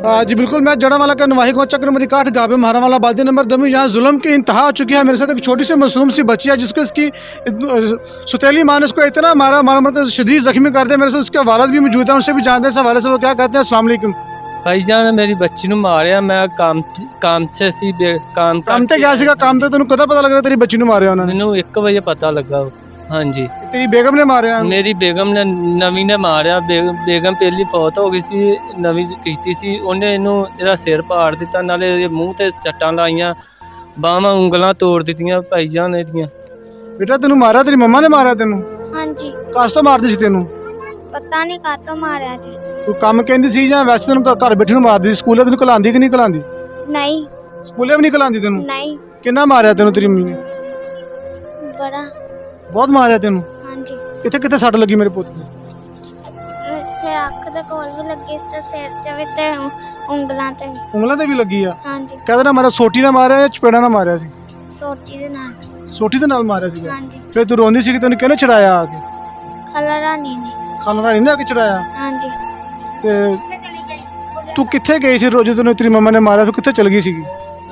जी बिल्कुल, मैं जड़ावाला का नवाही गाँव चक्र नंबर 61 गाबे महारावाला बादी नंबर 2 में यहाँ जुल्म की इंतहा हो चुकी है। मेरे साथ एक छोटी सी मासूम सी बच्ची है जिसको इसकी सुतेली माँ ने इसको इतना मारा कर शदीद जख्मी कर दिया। मेरे साथ उसके वालिद भी मौजूद है, उनसे भी जानते हैं इस हवाले से वो क्या कहते हैं। अस्सलाम वालेकुम भाईजान मेरी बच्ची ਨੂੰ ਮਾਰਿਆ ਮੈਂ ਕੰਮ 'ਚ ਸੀ काम ते ਗਿਆ ਸੀਗਾ? काम ਤੇ ਤੈਨੂੰ ਕਦੋਂ ਪਤਾ ਲੱਗਾ ਤੇਰੀ ਬੱਚੀ ਨੂੰ ਮਾਰਿਆ ਉਹਨਾਂ ਨੇ? ਮੈਨੂੰ 1 ਵਜੇ ਪਤਾ ਲੱਗਾ। ਹਾਂਜੀ ਤੇਰੀ ਬੇਗਮ ਨੇ ਮਾਰਿਆ? ਮੇਰੀ ਬੇਗਮ ਨੇ ਨਵੀਂ ਨੇ ਮਾਰਿਆ। ਬੇਗਮ ਪਹਿਲੀ ਫੌਤ ਹੋ ਗਈ ਸੀ, ਨਵੀਂ ਕੀਤੀ ਸੀ। ਉਹਨੇ ਇਹਨੂੰ ਇਹਦਾ ਸਿਰ ਪਾੜ ਦਿੱਤਾ, ਨਾਲੇ ਇਹਦੇ ਮੂੰਹ ਤੇ ਸੱਟਾਂ ਲਾਈਆਂ, ਬਾਹਾਂ ਉਂਗਲਾਂ ਤੋੜ ਦਿੱਤੀਆਂ ਭਾਈਜਾਨ ਇਹਦੀਆਂ। बेटा तेन मारा तेरी मम्मा ने मारा तेन? हाँ जी। कस तो मारती सी तेन? पता नहीं कातों मारिया जी। तू काम कहती सी या वैसे तेन घर बैठे मारती? स्कूले तेन कलांदी कि नहीं कलांदी? नहीं। स्कूले भी नहीं कलांदी तेन? नहीं। किन्ना मारिया तेन तेरी मम्मी ने? बड़ा। बहुत मारिया तेन? हाँ जी। किथे किथे सट लगी मेरे पुत ਨੂੰ? ਇੱਥੇ ਅੱਖ ਦੇ ਕੋਲ ਵੀ ਲੱਗੀ ਤੇ ਸਿਰ 'ਚ ਵੀ ਤੇ ਉਂਗਲਾਂ ਤੇ ਵੀ। ਉਂਗਲਾਂ ਤੇ ਵੀ ਲੱਗੀ ਆ? हाँ जी। ਕਹਿੰਦਾ ਨਾ ਮਾਰਿਆ ਸੋਟੀ ਨਾਲ ਮਾਰਿਆ ਜਾਂ ਚਪੇੜਾ ਨਾਲ ਮਾਰਿਆ ਸੀ? ਸੋਟੀ ਦੇ ਨਾਲ। ਸੋਟੀ ਦੇ ਨਾਲ ਮਾਰਿਆ ਸੀ? हाँ जी। ਫਿਰ ਤੂੰ ਰੋਂਦੀ ਸੀ ਕਿ ਤੈਨੂੰ ਕਿਹਨੇ ਚੜਾਇਆ ਆ ਕੇ? ਖਲਰਾ ਨਹੀਂ ਨੇ। ਖਾਣਾ ਰਾਣੀ ਨੇ ਆ ਕੇ ਚੜਾਇਆ? हाँ जी। ਤੇ ਤੂੰ ਕਿੱਥੇ ਗਈ ਸੀ ਰੋਜ਼ ਜਦੋਂ ਤੇਰੀ ਮੰਮਾ ਨੇ ਮਾਰਿਆ? ਤੂੰ ਕਿੱਥੇ ਚਲ ਗਈ ਸੀਗੀ?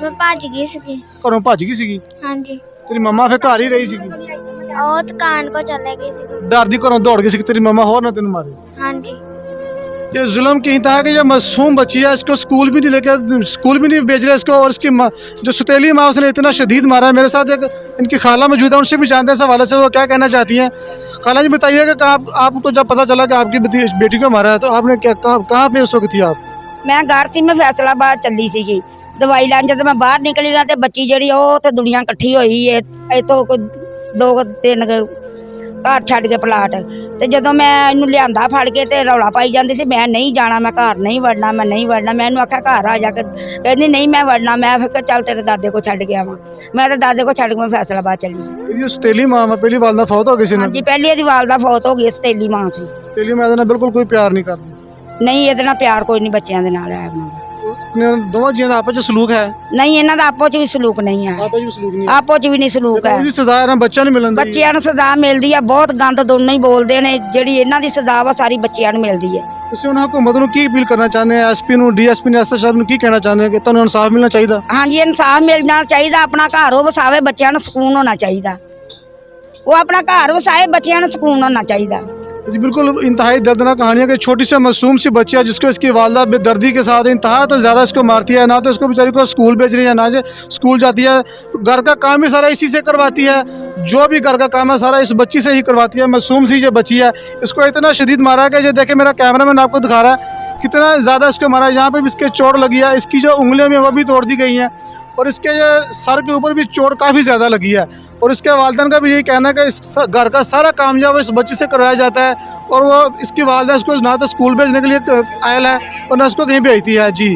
ਮੈਂ ਭੱਜ ਗਈ ਸੀਗੀ। ਘਰੋਂ ਭੱਜ ਗਈ ਸੀਗੀ? हाँ जी। ਤੇਰੀ ਮੰਮਾ ਫਿਰ ਘਰ ਹੀ ਰਹੀ ਸੀਗੀ? ਉਹ ਦੁਕਾਨ ਕੋ ਚਲੇ ਗਈ ਸੀਗੀ। डरदी घरों दौड़ गई सी कि तेरी मम्मा होर ना तेन मारे। हाँ जी। ये जुल्म की इंतहा है कि ये मासूम बच्ची है, इसको स्कूल भी नहीं लेके स्कूल भी नहीं भेज रहे इसको, और इसकी जो सुतेली माँ उसने इतना शदीद मारा है। मेरे साथ एक इनकी खाला मौजूद है, उनसे भी जानते हैं इस हवाले से वो क्या कहना चाहती हैं। खाला जी बताइए कि आपको जब पता चला कि आपकी बेटी को मारा है तो आपने क्या कहाँ पे उस वक्त थी आप? मैं घर सी, मैं फैसलाबाद चली सी दवाई लैन। जब मैं बाहर निकली हाँ तो बच्ची जी तो दुनिया इकट्ठी हुई है इतों कोई 2-3 घर छड़ के प्लाट। तो जो मैं इनू लिया फड़ के तो रौला पाई जाती सी, मैं नहीं जाना, मैं घर नहीं वड़ना, मैं नहीं वड़ना। मैं आख्या घर आ जाके कहती नहीं मैं वड़ना। मैं फिर चल तेरे दादे को छड़ के आवा। मैं तो दादे को छड़ के मैं फैसलाबाद चली। सतेली माँ पहली वालदा फौत हो गई सी? हाँ जी, पहली ਇਹਦੀ वालदा फौत हो गई। सतेली माँ सी। सतेली माँ ਨਾਲ ਬਿਲਕੁਲ ਕੋਈ ਪਿਆਰ ਨਹੀਂ ਕਰਦੀ? नहीं ਇਹਦੇ ਨਾਲ ਪਿਆਰ ਕੋਈ ਨਹੀਂ ਬੱਚਿਆਂ ਦੇ ਨਾਲ ਹੈ ਉਹਨਾਂ ਦਾ। ਦੋਵਾਂ ਜੀਆਂ ਦਾ ਆਪਸ ਵਿੱਚ ਸਲੂਕ ਹੈ? ਨਹੀਂ ਇਹਨਾਂ ਦਾ ਆਪੋ ਚ ਵੀ ਸਲੂਕ ਨਹੀਂ ਹੈ। ਆਪਸ ਵਿੱਚ ਸਲੂਕ ਨਹੀਂ? ਆਪੋ ਚ ਵੀ ਨਹੀਂ ਸਲੂਕ ਹੈ। ਉਹਦੀ ਸਜ਼ਾ ਇਹਨਾਂ ਬੱਚਿਆਂ ਨੂੰ ਮਿਲਣ ਦੀ? ਬੱਚਿਆਂ ਨੂੰ ਸਜ਼ਾ ਮਿਲਦੀ ਆ, ਬਹੁਤ ਗੰਦ ਦੋਨੋਂ ਹੀ ਬੋਲਦੇ ਨੇ। ਜਿਹੜੀ ਇਹਨਾਂ ਦੀ ਸਜ਼ਾ ਵਾ ਸਾਰੀ ਬੱਚਿਆਂ ਨੂੰ ਮਿਲਦੀ ਹੈ। ਤੁਸੀਂ ਉਹਨਾਂ ਹਕੂਮਤ ਨੂੰ ਕੀ ਅਪੀਲ ਕਰਨਾ ਚਾਹੁੰਦੇ ਆ? ਐਸਪੀ ਨੂੰ, ਡੀਐਸਪੀ ਨੂੰ, ਐਸਐਸ ਸਾਹਿਬ ਨੂੰ ਕੀ ਕਹਿਣਾ ਚਾਹੁੰਦੇ ਆ ਕਿ ਤੁਹਾਨੂੰ ਇਨਸਾਫ ਮਿਲਣਾ ਚਾਹੀਦਾ? ਹਾਂਜੀ, ਇਨਸਾਫ ਮਿਲਣਾ ਚਾਹੀਦਾ। ਆਪਣਾ ਘਰ ਉਹ ਵਸਾਵੇ, ਬੱਚਿਆਂ ਨੂੰ ਸਕੂਨ ਹੋਣਾ ਚਾਹੀਦਾ। ਉਹ ਆਪਣਾ ਘਰ ਵਸਾਏ, ਬੱਚਿਆਂ ਨੂੰ ਸਕੂਨ होना चाहिए। जी बिल्कुल, इंतहाई दर्दनाक कहानी है कि छोटी सी मासूम सी बच्ची है जिसको इसकी वालदा बेदर्दी के साथ इंतहा तो ज़्यादा इसको मारती है, ना तो इसको बेचारी को स्कूल भेज रही है, ना स्कूल जाती है। घर का काम भी सारा इसी से करवाती है, जो भी घर का काम है सारा इस बच्ची से ही करवाती है। मासूम सी जो बच्ची है इसको इतना शदीद मारा है कि ये देखे मेरा कैमरामैन आपको दिखा रहा है कितना ज़्यादा इसको मारा है। यहाँ पर भी इसके चोट लगी है, इसकी जो उंगलियों में वो भी तोड़ दी गई हैं, और इसके सर के ऊपर भी चोट काफ़ी ज़्यादा लगी है। और इसके वालिदैन का भी यही कहना है कि इस घर का सारा काम जो है इस बच्चे से करवाया जाता है, और वो इसकी वालिदा इसको ना तो स्कूल भेजने के लिए आयल है और ना इसको कहीं भेजती है। जी।